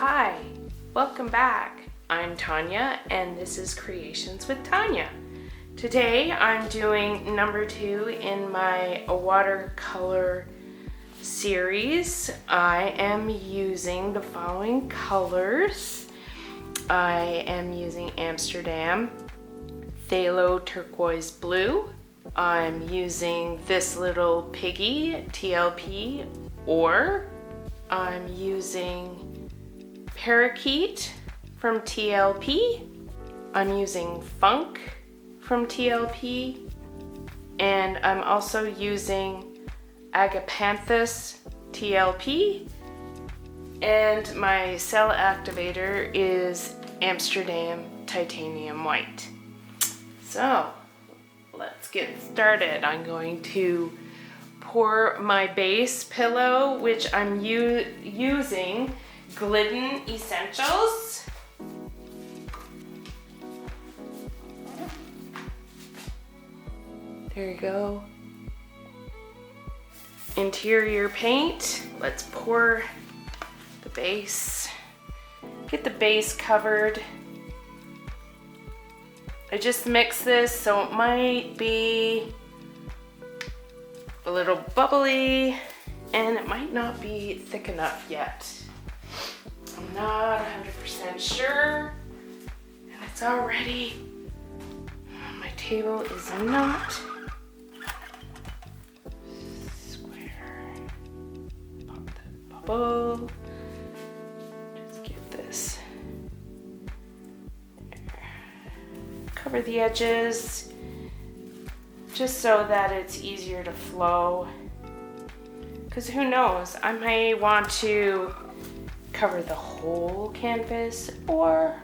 Hi, welcome back. I'm Tanya and this is Creations with Tanya. Today I'm doing number 2 in my watercolor series. I am using the following colors. I am using Amsterdam Phthalo Turquoise Blue. I'm using this little piggy TLP, or I'm using Parakeet from TLP. I'm using Funk from TLP, and I'm also using Agapanthus TLP, and my cell activator is Amsterdam Titanium White. So let's get started. I'm going to pour my base pillow, which I'm using Glidden Essentials. There you go. Interior paint. Let's pour the base. Get the base covered. I just mixed this, so it might be a little bubbly and it might not be thick enough yet. I'm not 100% sure, and it's already, my table is not square. Pop that bubble. Just get this. Cover the edges just so that it's easier to flow, because who knows, I may want to cover the whole canvas or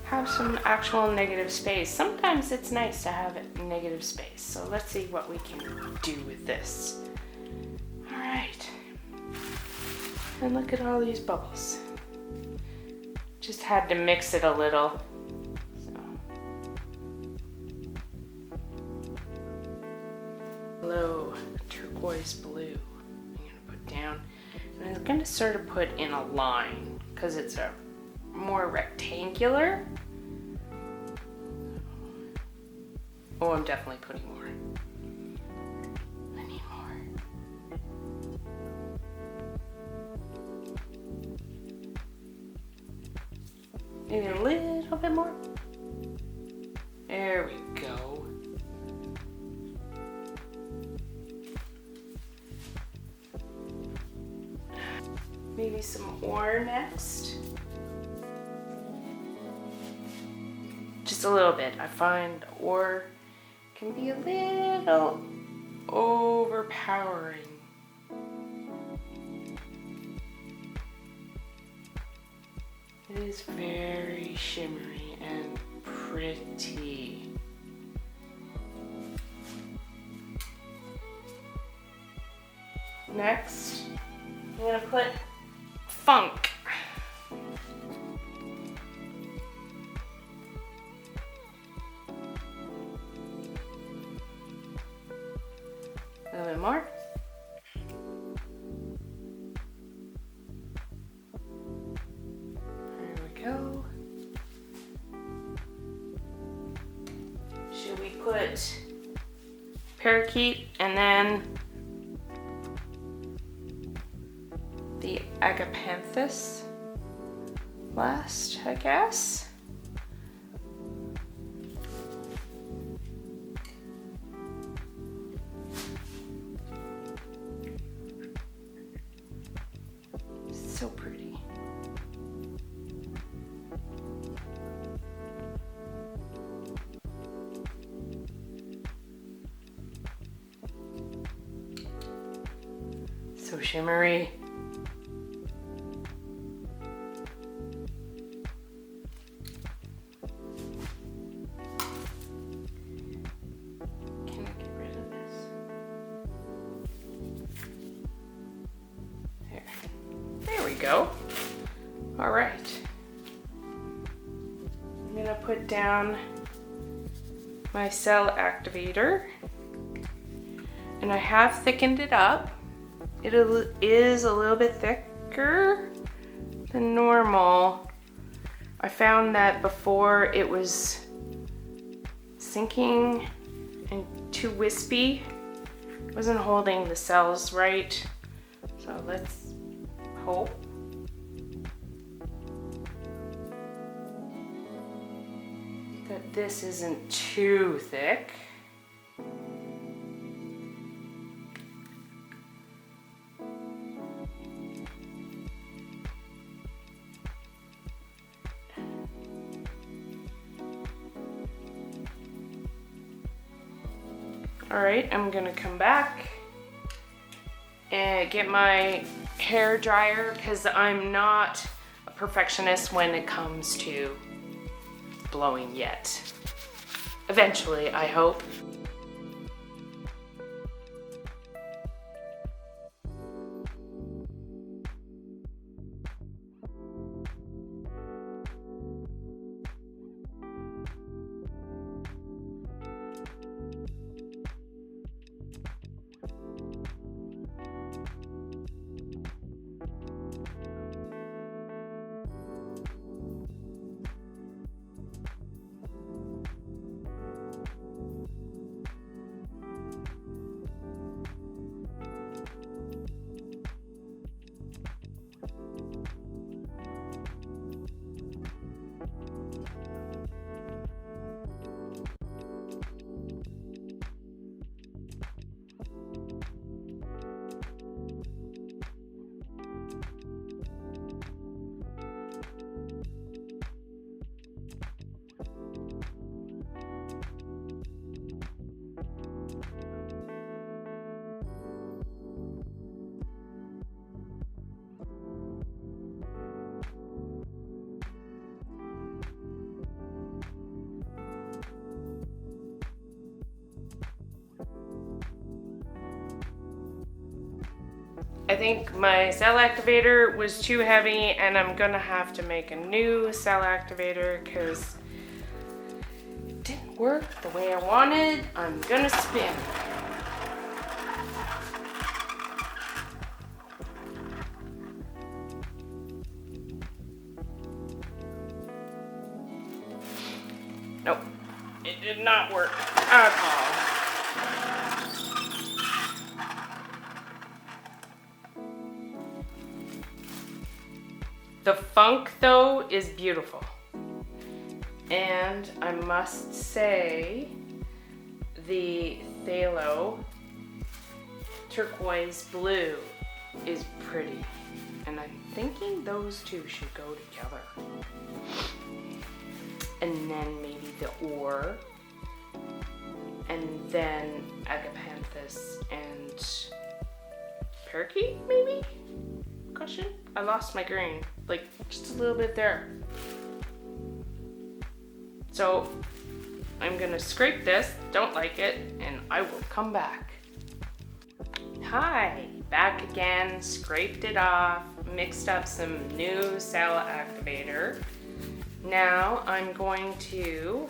have some actual negative space. Sometimes it's nice to have negative space, so let's see what we can do with this. All right, and look at all these bubbles. Just had to mix it a little. Hello, turquoise blue. I'm gonna put down, and I'm gonna sort of put in a line because it's a more rectangular. Oh, I'm definitely putting more. I need more. Maybe a little bit more. There we go. Maybe some ore next. Just a little bit. I find ore can be a little overpowering. It is very shimmery and pretty. Next, I'm gonna put Funk. A little bit more. There we go. Should we put Parakeet and then the Agapanthus last, I guess? So pretty. So shimmery. Go. All right. I'm gonna put down my cell activator, and I have thickened it up. It is a little bit thicker than normal. I found that before it was sinking and too wispy. It wasn't holding the cells right. So let's hope. That this isn't too thick. All right, I'm gonna come back and get my hair dryer because I'm not a perfectionist when it comes to blowing yet. Eventually, I hope. I think my cell activator was too heavy and I'm gonna have to make a new cell activator because it didn't work the way I wanted. I'm gonna spin. Nope, it did not work at all. The funk, though, is beautiful. And I must say, the phthalo turquoise blue is pretty. And I'm thinking those two should go together. And then maybe the ore. And then Agapanthus and Parakeet, maybe? Question? I lost my green, like just a little bit there. So I'm gonna scrape this, don't like it, and I will come back. Hi, back again, scraped it off, mixed up some new cell activator. Now I'm going to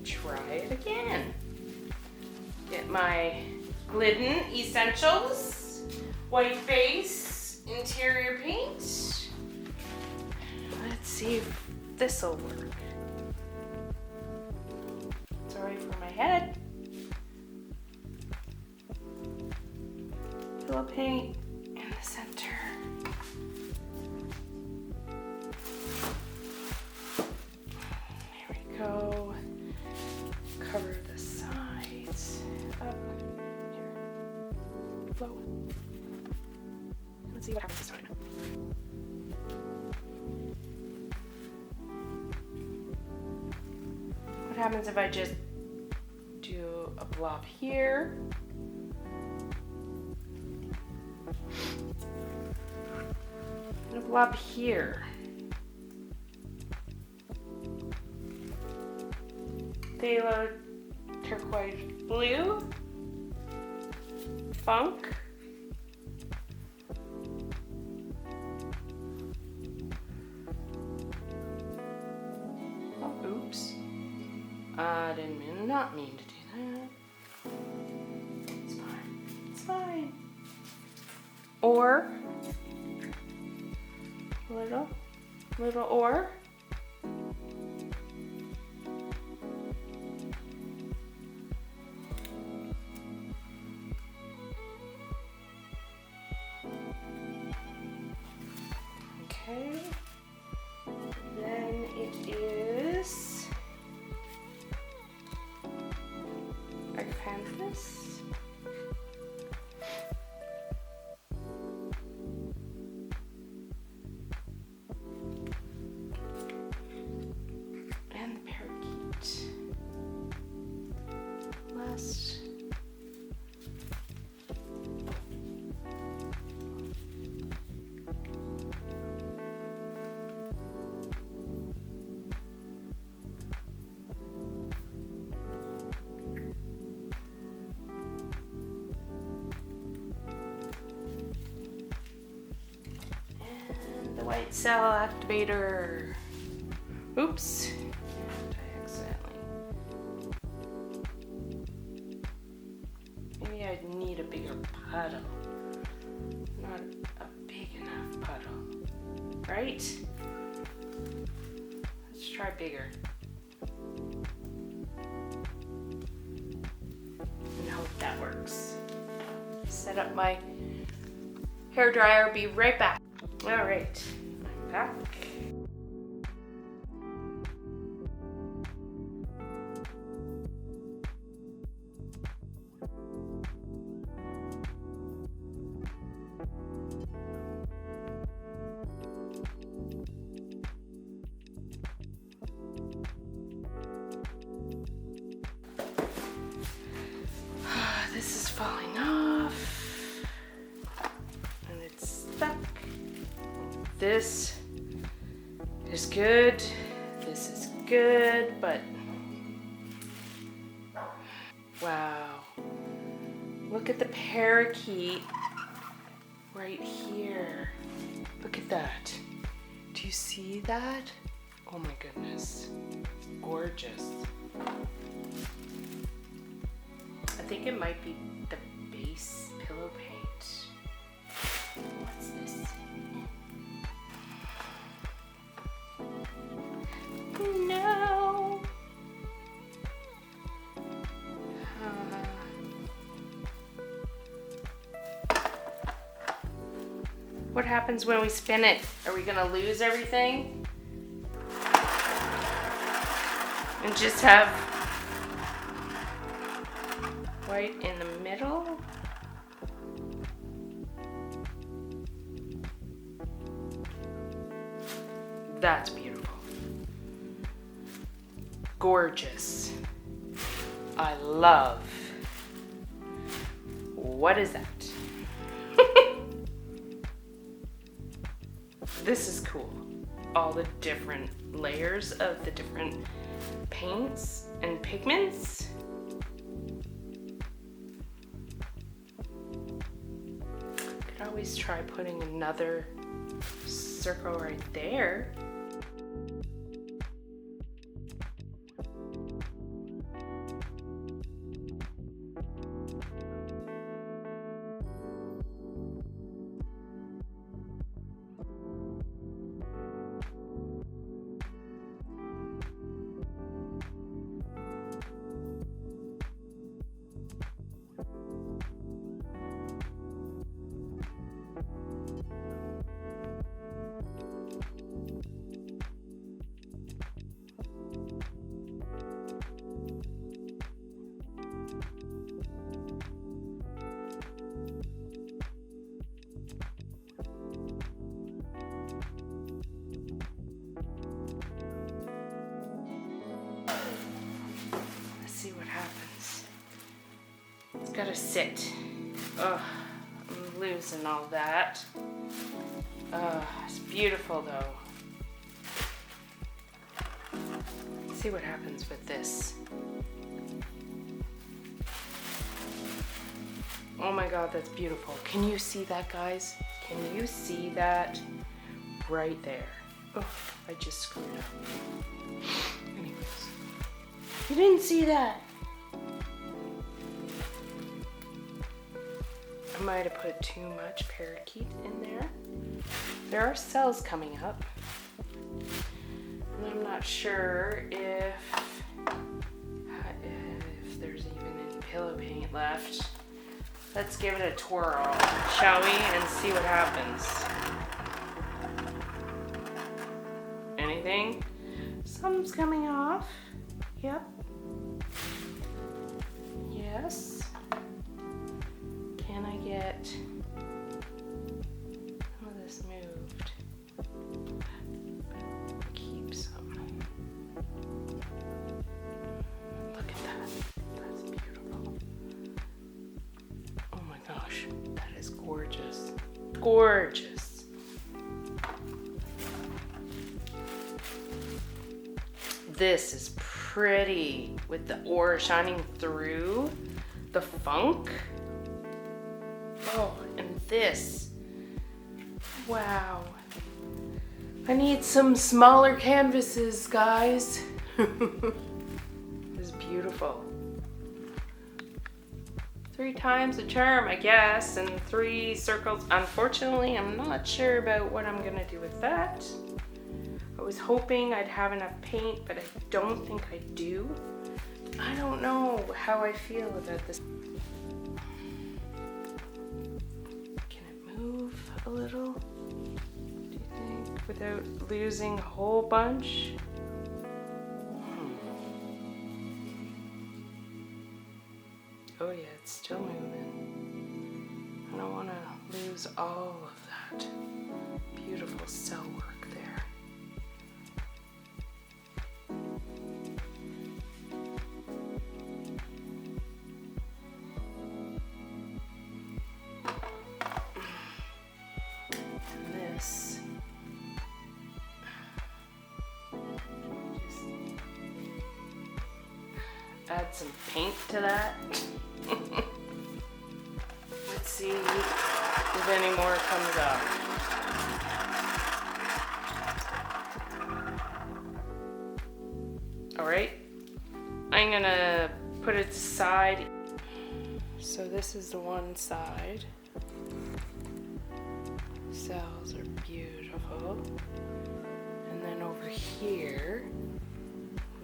try it again. Get my Glidden Essentials, white base, interior paint. Let's see if this'll work. Sorry for my head. Pillow paint in the center. There we go. Cover the sides. Up. Here. Low. Let's see what happens this time. What happens if I just do a blob here? And a blob here. Phthalo turquoise blue. Funk. I did not mean to do that. It's fine. It's fine. Or little ore. Okay, then it is Agapanthus. And the Parakeet. Last. The white cell activator. Oops. I accidentally. Maybe I need a bigger puddle. Not a big enough puddle. Right? Let's try bigger. And hope that works. Set up my hair dryer. Be right back. All right, I'm back. This is falling off, and it's stuck. This is good, this is good, but wow. Look at the parakeet right here. Look at that. Do you see that? Oh my goodness. Gorgeous. I think it might be the base pillow paint. What's this? No. What happens when we spin it? Are we gonna lose everything? And just have white in the middle? That's beautiful. Gorgeous. I love. What is that? This is cool. All the different layers of the different paints and pigments. Could always try putting another circle right there. Gotta sit. Ugh, I'm losing all that. It's beautiful though. Let's see what happens with this. Oh my god, that's beautiful. Can you see that, guys? Can you see that right there? Oh, I just screwed up. Anyways, you didn't see that. I might have put too much parakeet in there. there are cells coming up. And I'm not sure if there's even any pillow paint left. Let's give it a twirl, shall we, and see what happens. Anything? Something's coming off. Yep. Yes. Can I get some of this moved? Keep some. Look at that. That's beautiful. Oh my gosh, that is gorgeous. Gorgeous. This is pretty with the ore shining through the funk. Oh, and this. Wow. I need some smaller canvases, guys. This is beautiful. 3 times the charm, I guess, and 3 circles. Unfortunately, I'm not sure about what I'm gonna do with that. I was hoping I'd have enough paint, but I don't think I do. I don't know how I feel about this. Can it move a little, do you think, without losing a whole bunch? Oh yeah, it's still moving. I don't want to lose all of that beautiful cell work there. And this, just add some paint to that. Let's see if any more comes up. All right, I'm gonna put it aside. So this is the one side. Cells are beautiful. And then over here,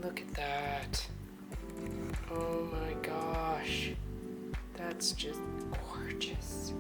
look at that. Oh my gosh, that's just gorgeous.